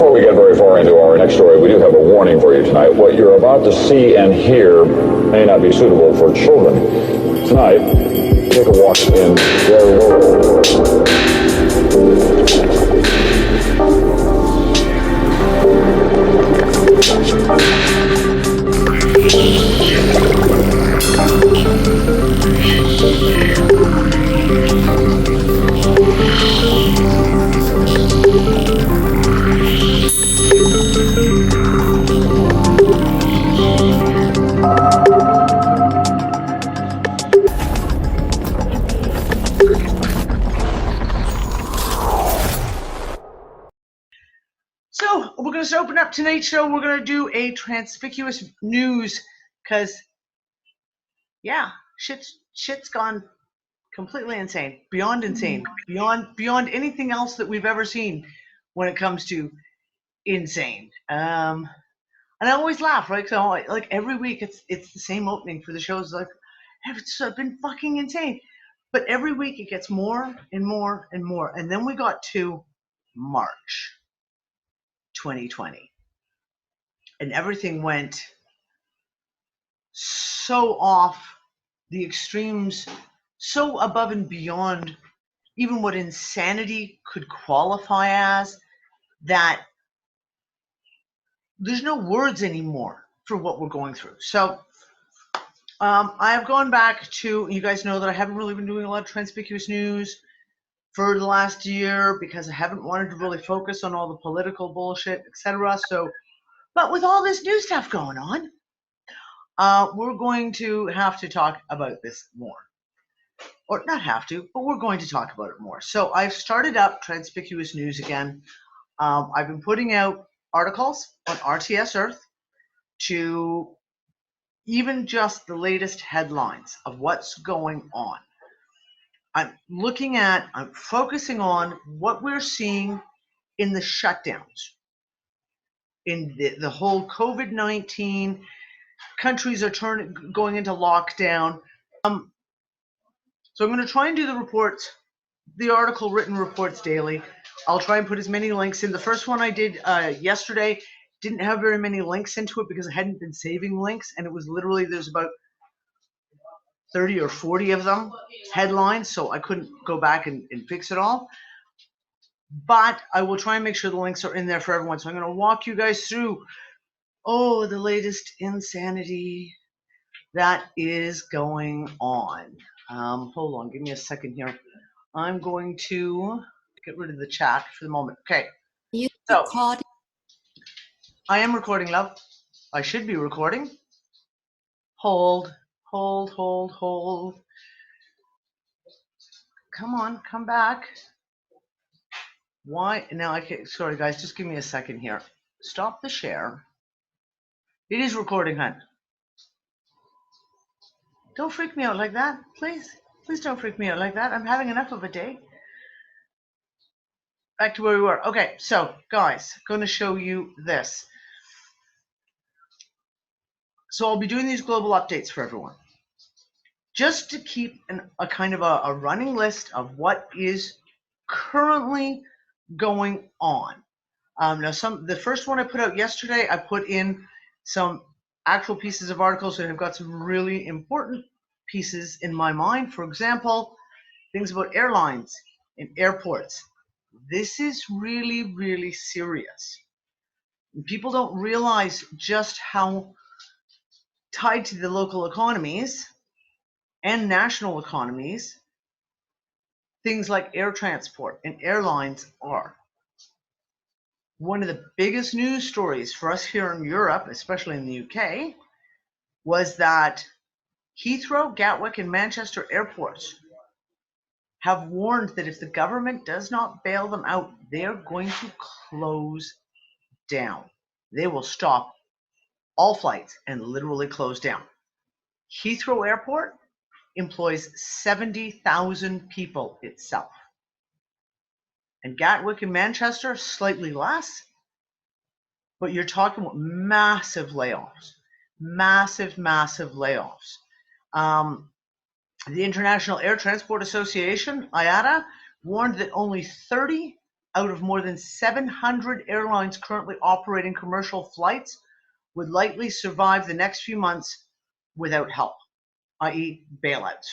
Before we get very far into our next story, we do have a warning for you tonight. What you're about to see and hear may not be suitable for children. Tonight, take a walk in their world. So we're going to open up tonight's show. We're going to do a Transpicuous news because, yeah, shit's gone completely insane, beyond insane, beyond anything else that we've ever seen when it comes to insane. And I always laugh, right? So like every week it's the same opening for the shows. Like it's been fucking insane, but every week it gets more and more and more. And then we got to March 2020, and everything went so off the extremes, so above and beyond even what insanity could qualify as, that there's no words anymore for what we're going through. So I have gone back to, you guys know that I haven't really been doing a lot of Transpicuous news for the last year because I haven't wanted to really focus on all the political bullshit, etc. So, but with all this new stuff going on, we're going to have to talk about this more. Or not have to, but we're going to talk about it more. So I've started up Transpicuous news again. I've been putting out articles on RTS Earth to even just the latest headlines of what's going on. I'm focusing on what we're seeing in the shutdowns, in the whole COVID-19. Countries are going into lockdown. So I'm going to try and do the reports, the written reports daily. I'll try and put as many links in. The first one I did yesterday didn't have very many links into it because I hadn't been saving links, and it was literally, there's about 30 or 40 of them, headlines, so I couldn't go back and fix it all. But I will try and make sure the links are in there for everyone. So I'm going to walk you guys through, the latest insanity that is going on. Hold on, give me a second here. I'm going to get rid of the chat for the moment. Okay. So, I am recording, love. I should be recording. Hold. Come on, come back. Why? Now, sorry guys, just give me a second here. Stop the share. It is recording, hun. Don't freak me out like that, please. Please don't freak me out like that. I'm having enough of a day. Back to where we were. Okay, so guys, going to show you this. So I'll be doing these global updates for everyone, just to keep a kind of a running list of what is currently going on. Now, the first one I put out yesterday, I put in some actual pieces of articles that have got some really important pieces in my mind. For example, things about airlines and airports. This is really, really serious. And people don't realize just how tied to the local economies and national economies things like air transport and airlines are. One of the biggest news stories for us here in Europe, especially in the UK, was that Heathrow, Gatwick, and Manchester airports have warned that if the government does not bail them out, they're going to close down. They will stop all flights and literally close down. Heathrow Airport employs 70,000 people itself. And Gatwick and Manchester, slightly less, but you're talking about massive layoffs. Massive layoffs. The International Air Transport Association, IATA, warned that only 30 out of more than 700 airlines currently operating commercial flights would likely survive the next few months without help, i.e. bailouts.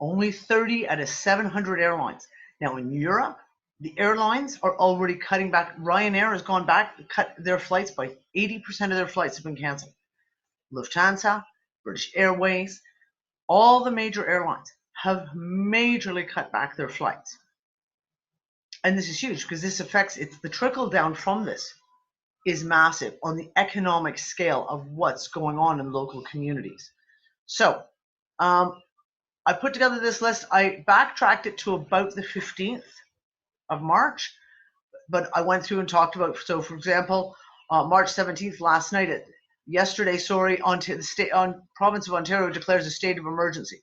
Only 30 out of 700 airlines. Now in Europe, the airlines are already cutting back. Ryanair has gone back, cut their flights by 80% of their flights have been canceled. Lufthansa, British Airways, all the major airlines have majorly cut back their flights. And this is huge because this affects, it's the trickle down from this is massive on the economic scale of what's going on in local communities. So I put together this list. I backtracked it to about the 15th of March, but I went through and talked about, so for example, March 17th, yesterday, on province of Ontario declares a state of emergency.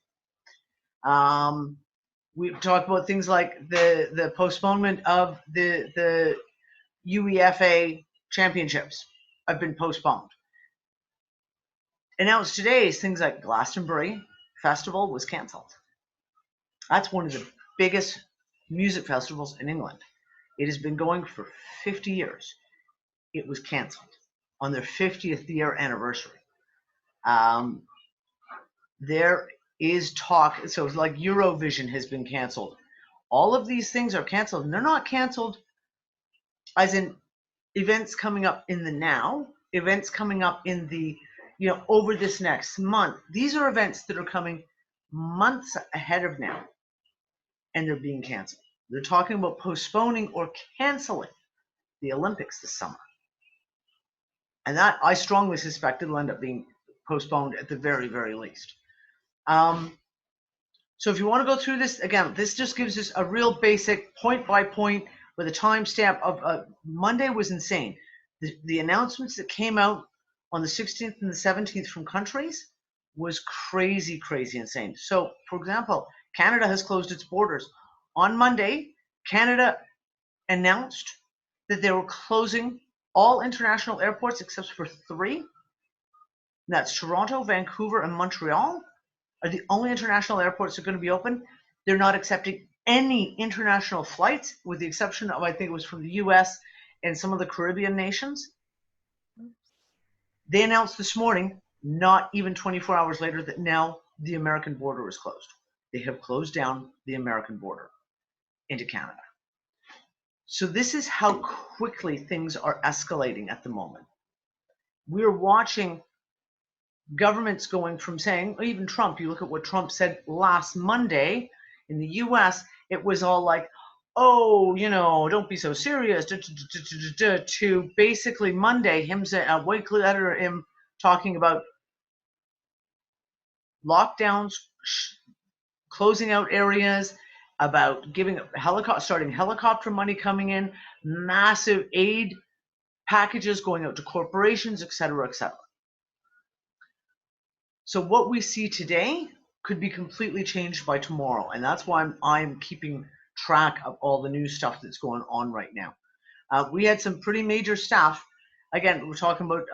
We talked about things like the postponement of the UEFA championships have been postponed. Announced today is things like Glastonbury Festival was cancelled. That's one of the biggest music festivals in England. It has been going for 50 years. It was cancelled on their 50th year anniversary. There is talk, so like Eurovision has been cancelled. All of these things are cancelled, and they're not cancelled as in events coming up in the now, events coming up in the, over this next month. These are events that are coming months ahead of now, and they're being canceled. They're talking about postponing or canceling the Olympics this summer. And that, I strongly suspect, it'll end up being postponed at the very, very least. So if you want to go through this, again, this just gives us a real basic point by point with a timestamp of Monday was insane. The announcements that came out on the 16th and the 17th from countries was crazy, crazy insane. So, for example, Canada has closed its borders. On Monday, Canada announced that they were closing all international airports except for 3. That's Toronto, Vancouver, and Montreal are the only international airports that are going to be open. They're not accepting any international flights, with the exception of, I think it was from the US and some of the Caribbean nations. They announced this morning, not even 24 hours later, that now the American border is closed. They have closed down the American border into Canada. So this is how quickly things are escalating at the moment. We're watching governments going from saying, even Trump, you look at what Trump said last Monday in the US, it was all like, oh, don't be so serious, to basically Monday, him saying, a white letter, him talking about lockdowns, closing out areas, about starting helicopter money coming in, massive aid packages going out to corporations, et cetera, et cetera. So what we see today could be completely changed by tomorrow, and that's why I'm keeping track of all the new stuff that's going on right now. We had some pretty major stuff. Again, we're talking about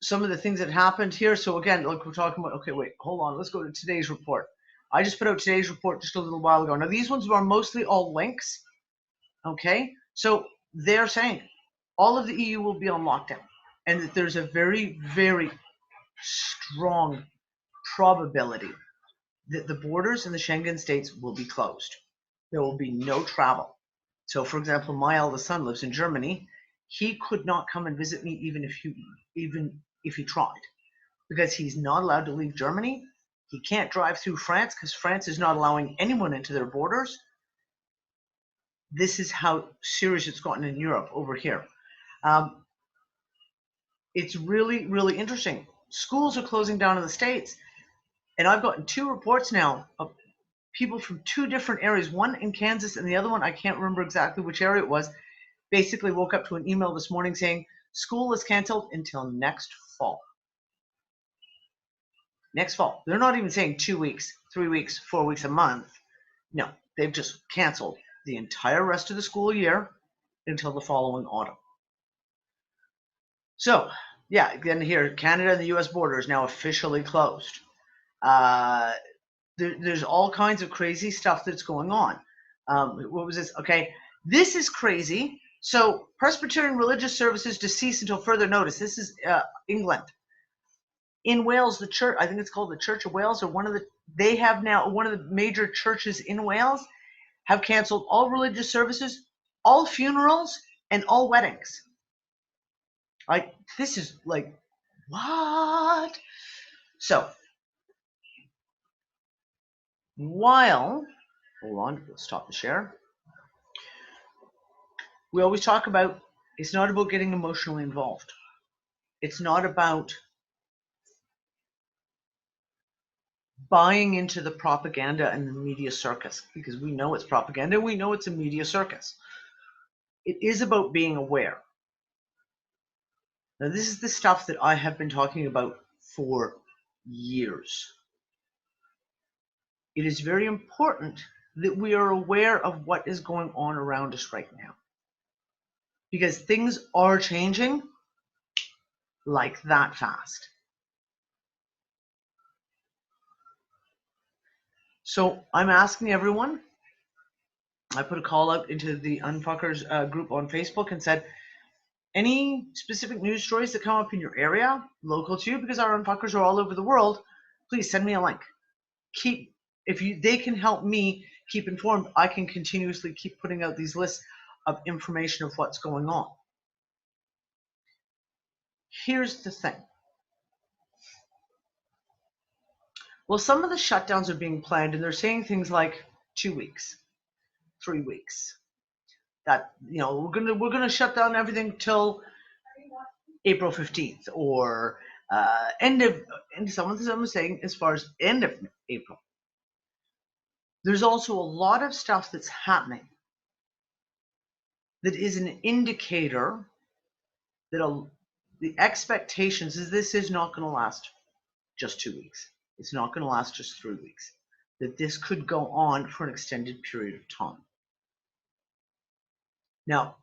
some of the things that happened here. So again, like we're talking about, okay, wait, hold on. Let's go to today's report. I just put out today's report just a little while ago. Now, these ones are mostly all links, okay? So they're saying all of the EU will be on lockdown, and that there's a very, very strong probability that the borders in the Schengen states will be closed. There will be no travel. So, for example, my eldest son lives in Germany. He could not come and visit me even if he tried, because he's not allowed to leave Germany. He can't drive through France because France is not allowing anyone into their borders. This is how serious it's gotten in Europe over here. It's really, really interesting. Schools are closing down in the States, and I've gotten 2 reports now of people from 2 different areas, one in Kansas and the other one, I can't remember exactly which area it was, basically woke up to an email this morning saying school is canceled until next fall. Next fall. They're not even saying 2 weeks, 3 weeks, 4 weeks, a month. No, they've just canceled the entire rest of the school year until the following autumn. So, yeah, again here, Canada and the US border is now officially closed. There's all kinds of crazy stuff that's going on. What was this? Okay, This is crazy. So Presbyterian religious services to cease until further notice. This is England. In Wales, the church, I think it's called the Church of Wales, or they have now, one of the major churches in Wales have canceled all religious services, all funerals, and all weddings. Like, this is like, what? So, hold on, let's stop the share. We always talk about, it's not about getting emotionally involved. It's not about buying into the propaganda and the media circus, because we know it's propaganda, we know it's a media circus. It is about being aware. Now, this is the stuff that I have been talking about for years. It is very important that we are aware of what is going on around us right now, because things are changing like that fast. So I'm asking everyone, I put a call out into the Unfuckers group on Facebook and said, any specific news stories that come up in your area, local to you, because our Unfuckers are all over the world, please send me a link. They can help me keep informed, I can continuously keep putting out these lists of information of what's going on. Here's the thing. Well, some of the shutdowns are being planned, and they're saying things like 2 weeks, 3 weeks. That, we're gonna shut down everything till April 15th, or and some of them are saying as far as end of April. There's also a lot of stuff that's happening that is an indicator that the expectations is this is not going to last just 2 weeks. It's not going to last just 3 weeks. That this could go on for an extended period of time. Now,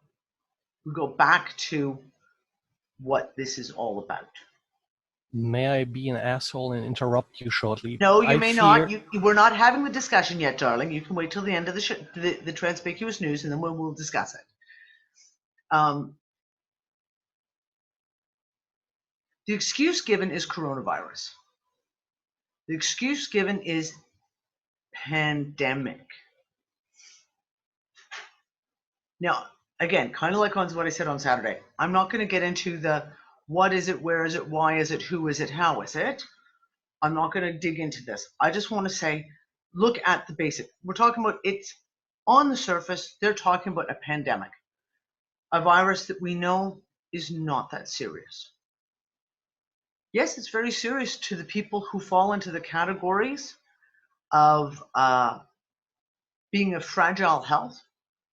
we go back to what this is all about. May I be an asshole and interrupt you shortly? No, you may not. We're not having the discussion yet, darling. You can wait till the end of the Transpicuous news, and then we'll discuss it. The excuse given is coronavirus. The excuse given is pandemic. Now, again, kind of like on what I said on Saturday, I'm not going to get into the what is it, where is it, why is it, who is it, how is it. I'm not going to dig into this. I just want to say, look at the basic. We're talking about it's on the surface. They're talking about a pandemic, a virus that we know is not that serious. Yes, it's very serious to the people who fall into the categories of being of fragile health,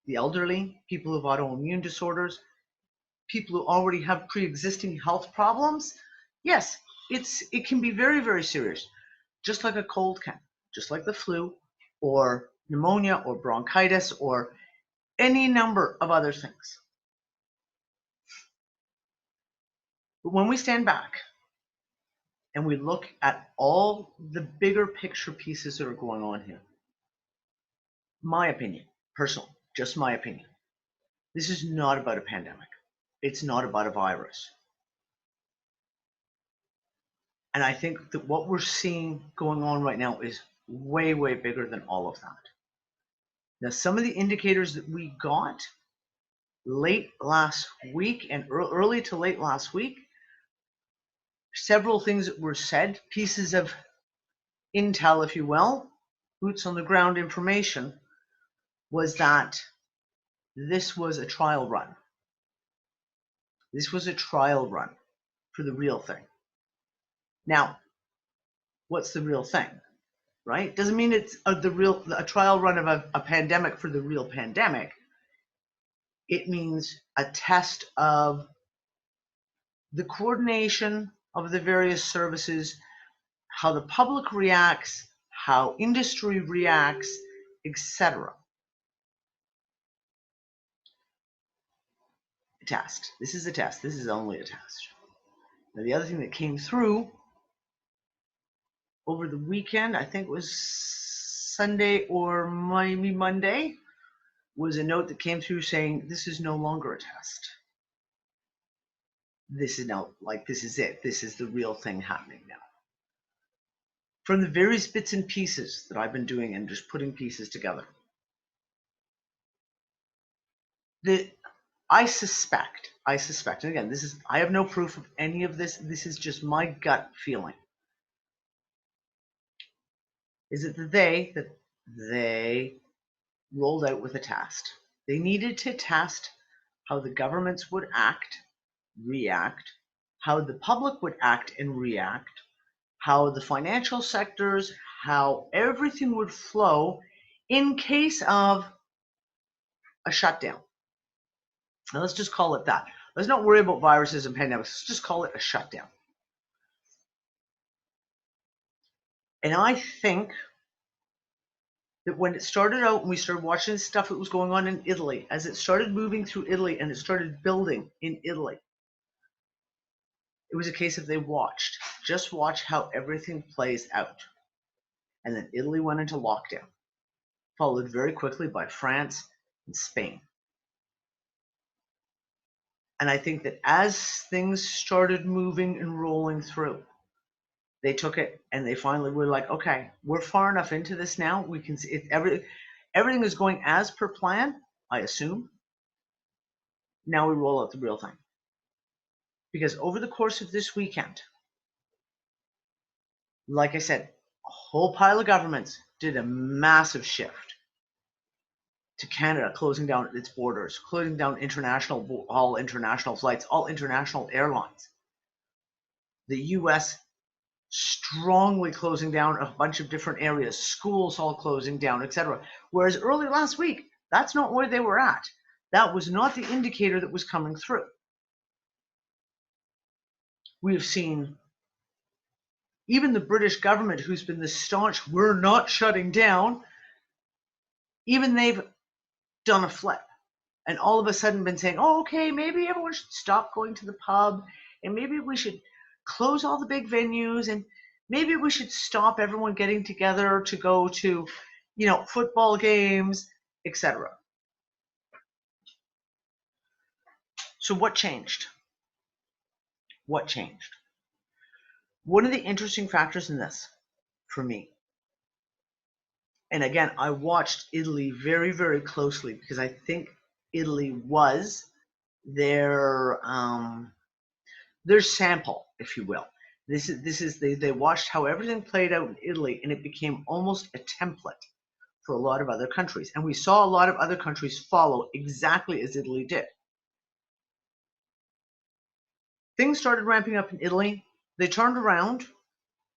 the elderly, people who have autoimmune disorders, people who already have pre-existing health problems. Yes, it can be very, very serious, just like a cold can, just like the flu or pneumonia or bronchitis or any number of other things. But when we stand back and we look at all the bigger picture pieces that are going on here, my opinion, personal, just my opinion, this is not about a pandemic. It's not about a virus. And I think that what we're seeing going on right now is way, way bigger than all of that. Now, some of the indicators that we got late last week and early to late last week, several things that were said, pieces of intel, if you will, boots on the ground information, was that this was a trial run. This was a trial run for the real thing. Now, what's the real thing, right? Doesn't mean it's a trial run of a pandemic for the real pandemic. It means a test of the coordination of the various services, how the public reacts, how industry reacts, etc. A test. This is a test. This is only a test. Now, the other thing that came through over the weekend, I think it was Sunday or maybe Monday, was a note that came through saying, this is no longer a test. This is now, like, this is it. This is the real thing happening now. From the various bits and pieces that I've been doing and just putting pieces together, I suspect, and again, I have no proof of any of this. This is just my gut feeling. Is it that they rolled out with a test? They needed to test how the governments would react, how the public would act and react, how the financial sectors, how everything would flow in case of a shutdown. Now let's just call it that. Let's not worry about viruses and pandemics. Let's just call it a shutdown. And I think that when it started out and we started watching stuff that was going on in Italy, as it started moving through Italy and it started building in Italy, it was a case of just watch how everything plays out. And then Italy went into lockdown, followed very quickly by France and Spain. And I think that as things started moving and rolling through, they took it and they finally were like, okay, we're far enough into this now. We can see it, everything is going as per plan, I assume. Now we roll out the real thing. Because over the course of this weekend, like I said, a whole pile of governments did a massive shift to Canada, closing down its borders, closing down all international flights, all international airlines. The US strongly closing down a bunch of different areas, schools all closing down, etc. Whereas early last week, that's not where they were at. That was not the indicator that was coming through. We have seen even the British government, who's been the staunch, we're not shutting down, even they've done a flip and all of a sudden been saying, oh, okay, maybe everyone should stop going to the pub and maybe we should close all the big venues and maybe we should stop everyone getting together to go to, football games, etc. So what changed? What changed? One of the interesting factors in this, for me, and again, I watched Italy very, very closely because I think Italy was their sample, if you will. They watched how everything played out in Italy, and it became almost a template for a lot of other countries. And we saw a lot of other countries follow exactly as Italy did. Things started ramping up in Italy. They turned around,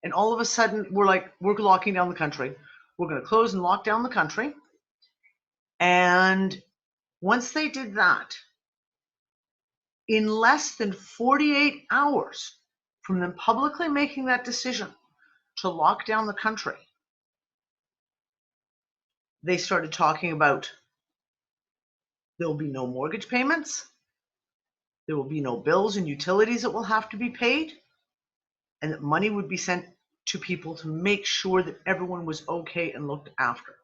and all of a sudden, we're locking down the country. We're going to close and lock down the country. And once they did that, in less than 48 hours from them publicly making that decision to lock down the country, they started talking about there will be no mortgage payments, there will be no bills and utilities that will have to be paid, and that money would be sent to people to make sure that everyone was okay and looked after.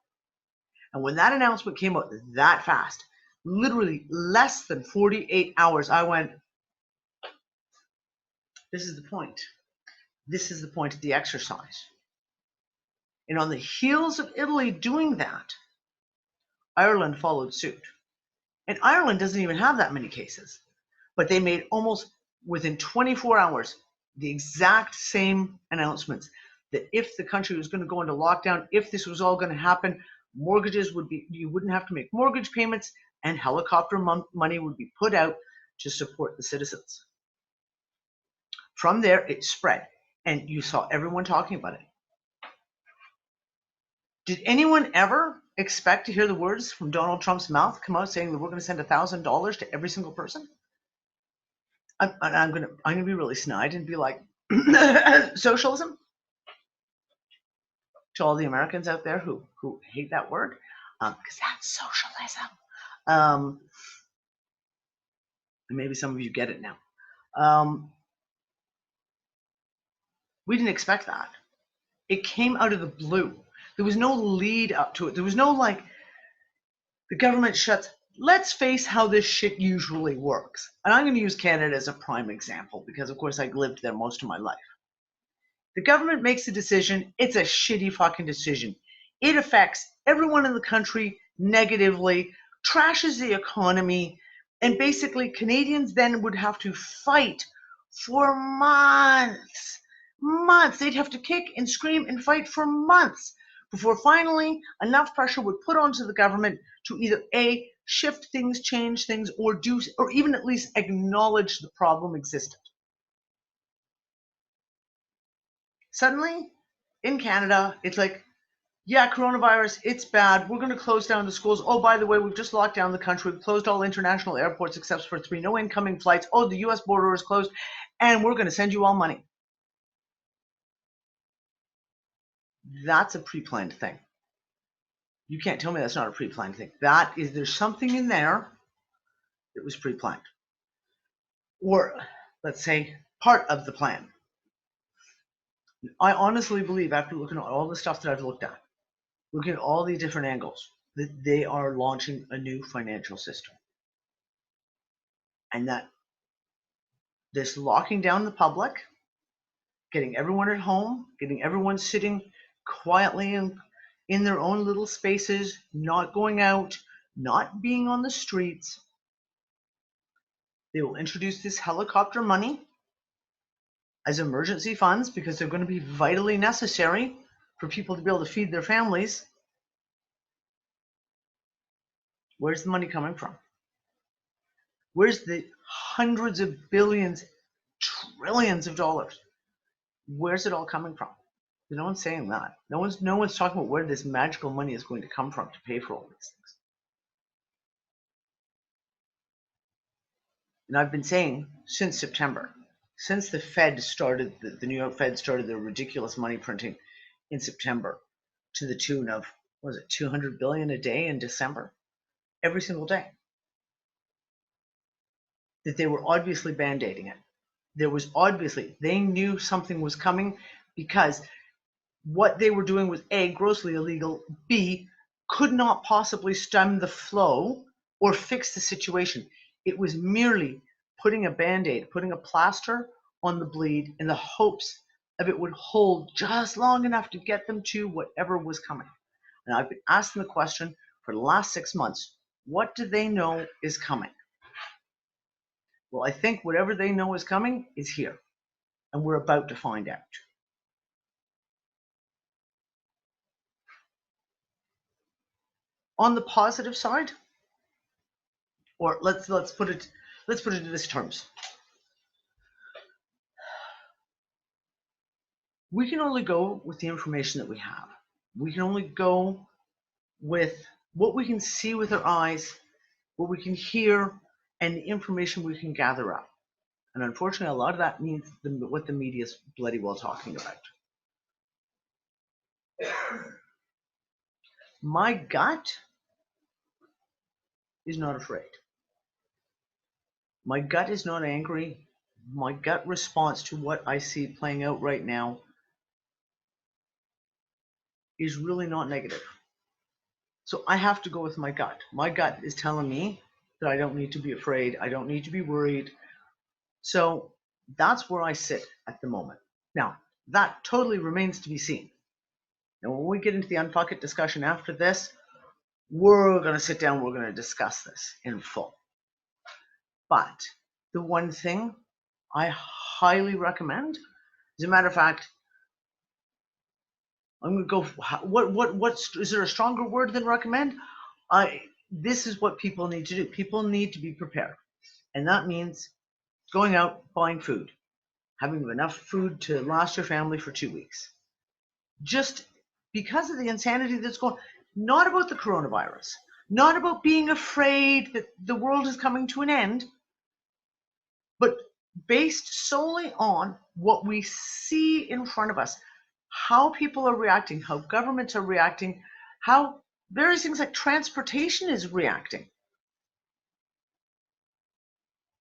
And when that announcement came out that fast, literally less than 48 hours, I went, this is the point. This is the point of the exercise. And on the heels of Italy doing that, Ireland followed suit. And Ireland doesn't even have that many cases, but they made almost within 24 hours the exact same announcements that if the country was going to go into lockdown, if this was all going to happen, you wouldn't have to make mortgage payments and helicopter money would be put out to support the citizens. From there, it spread, and you saw everyone talking about it. Did anyone ever expect to hear the words from Donald Trump's mouth come out saying that we're going to send $1,000 to every single person? I'm going to be really snide and be like, socialism? To all the Americans out there who hate that word, because that's socialism. And maybe some of you get it now. We didn't expect that. It came out of the blue. There was no lead up to it. There was no The government shuts. Let's face how this shit usually works. And I'm going to use Canada as a prime example because, of course, I lived there most of my life. The government makes a decision. It's a shitty fucking decision. It affects everyone in the country negatively, trashes the economy, and basically Canadians then would have to fight for months. Months. They'd have to kick and scream and fight for months before finally enough pressure would put onto the government to either A, shift things, change things, or even at least acknowledge the problem existed. Suddenly, in Canada, it's like, yeah, coronavirus, it's bad. We're going to close down the schools. Oh, by the way, we've just locked down the country. We've closed all international airports except for 3. No incoming flights. Oh, the U.S. border is closed. And we're going to send you all money. That's a pre-planned thing. You can't tell me that's not a pre-planned thing. There's something in there that was pre-planned. Or, let's say, part of the plan. I honestly believe, after looking at all the stuff that I've looked at, looking at all the different angles, that they are launching a new financial system. And that this locking down the public, getting everyone at home, getting everyone sitting quietly in their own little spaces, not going out, not being on the streets. They will introduce this helicopter money as emergency funds because they're going to be vitally necessary for people to be able to feed their families. Where's the money coming from? Where's the hundreds of billions, trillions of dollars? Where's it all coming from? No one's saying that. No one's talking about where this magical money is going to come from to pay for all these things. And I've been saying since September, since the Fed started, the New York Fed started their ridiculous money printing in September to the tune of, what was it, 200 billion a day in December? Every single day. That they were obviously band-aiding it. They knew something was coming because what they were doing was A, grossly illegal, B, could not possibly stem the flow or fix the situation. It was merely putting a band-aid, putting a plaster on the bleed in the hopes of it would hold just long enough to get them to whatever was coming. And I've been asking the question for the last 6 months, what do they know is coming? Well, I think whatever they know is coming is here, and we're about to find out. On the positive side, or let's put it in this terms. We can only go with the information that we have. We can only go with what we can see with our eyes, what we can hear, and the information we can gather up. And unfortunately, a lot of that means what the media is bloody well talking about. My gut is not afraid. My gut is not angry. My gut response to what I see playing out right now is really not negative. So I have to go with my gut. My gut is telling me that I don't need to be afraid. I don't need to be worried. So that's where I sit at the moment. Now, that totally remains to be seen. And when we get into the unfuck it discussion after this, we're going to sit down, we're going to discuss this in full. But the one thing I highly recommend, as a matter of fact, I'm going to go, what's, is there a stronger word than recommend? This is what people need to do. People need to be prepared. And that means going out, buying food, having enough food to last your family for 2 weeks. Just because of the insanity that's going on, not about the coronavirus, not about being afraid that the world is coming to an end, but based solely on what we see in front of us, how people are reacting, how governments are reacting, how various things like transportation is reacting.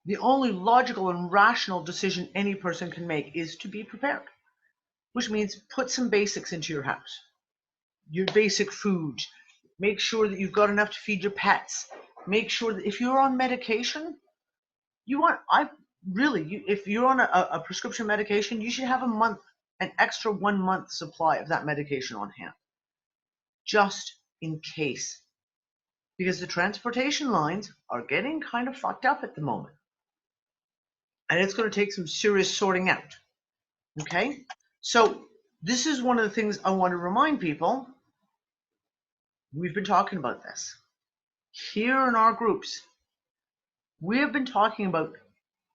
The only logical and rational decision any person can make is to be prepared, which means put some basics into your house. Your basic food, Make sure that you've got enough to feed your pets. Make sure that if you're on medication, if you're on a prescription medication, you should have an extra 1 month supply of that medication on hand, just in case. Because the transportation lines are getting kind of fucked up at the moment. And it's going to take some serious sorting out. Okay? So this is one of the things I want to remind people. We've been talking about this. Here in our groups, we have been talking about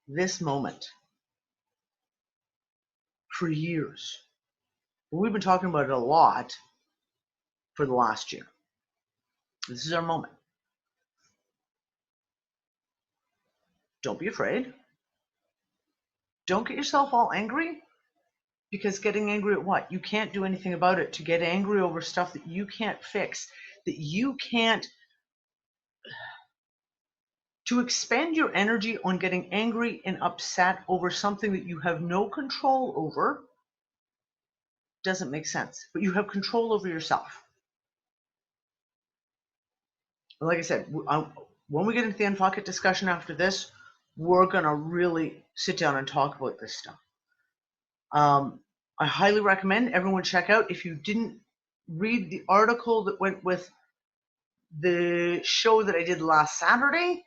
this moment for years. We've been talking about it a lot for the last year. This is our moment. Don't be afraid. Don't get yourself all angry, because getting angry at what? You can't do anything about it. To get angry over stuff that you can't fix, that you can't, to expend your energy on getting angry and upset over something that you have no control over doesn't make sense. But you have control over yourself. Like I said, when we get into the Unfuck It discussion after this, we're going to really sit down and talk about this stuff. I highly recommend everyone check out, if you didn't read the article that went with the show that I did last Saturday,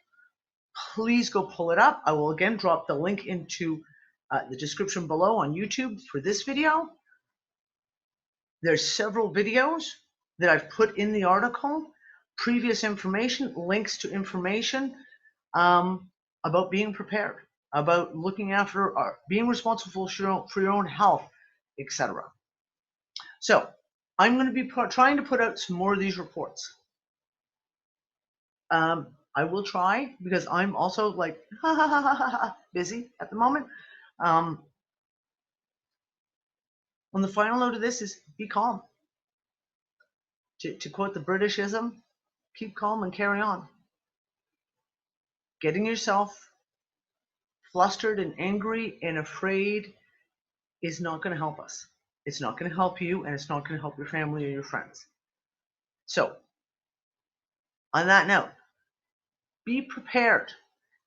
please go pull it up. I will again drop the link into the description below on YouTube for this video. There's several videos that I've put in the article, previous information, links to information about being prepared, about looking after, being responsible for your own health, etc. So I'm going to be trying to put out some more of these reports. I will try, because I'm also like busy at the moment. On the final note of this is be calm. To quote the Britishism, keep calm and carry on. Getting yourself flustered and angry and afraid is not going to help us. It's not going to help you, and it's not going to help your family or your friends. So, on that note, be prepared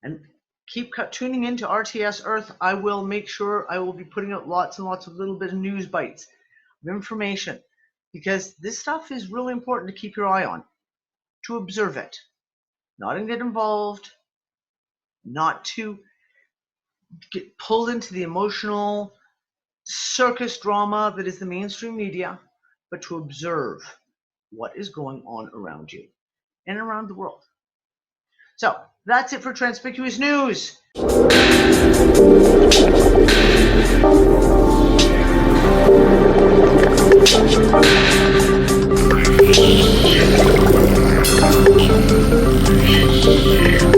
and keep tuning into RTS Earth. I will make sure I will be putting out lots and lots of little bit of news bites of information, because this stuff is really important to keep your eye on, to observe it, not to get involved, not to get pulled into the emotional circus drama that is the mainstream media, but to observe what is going on around you and around the world. So that's it for Transpicuous News. Yeah.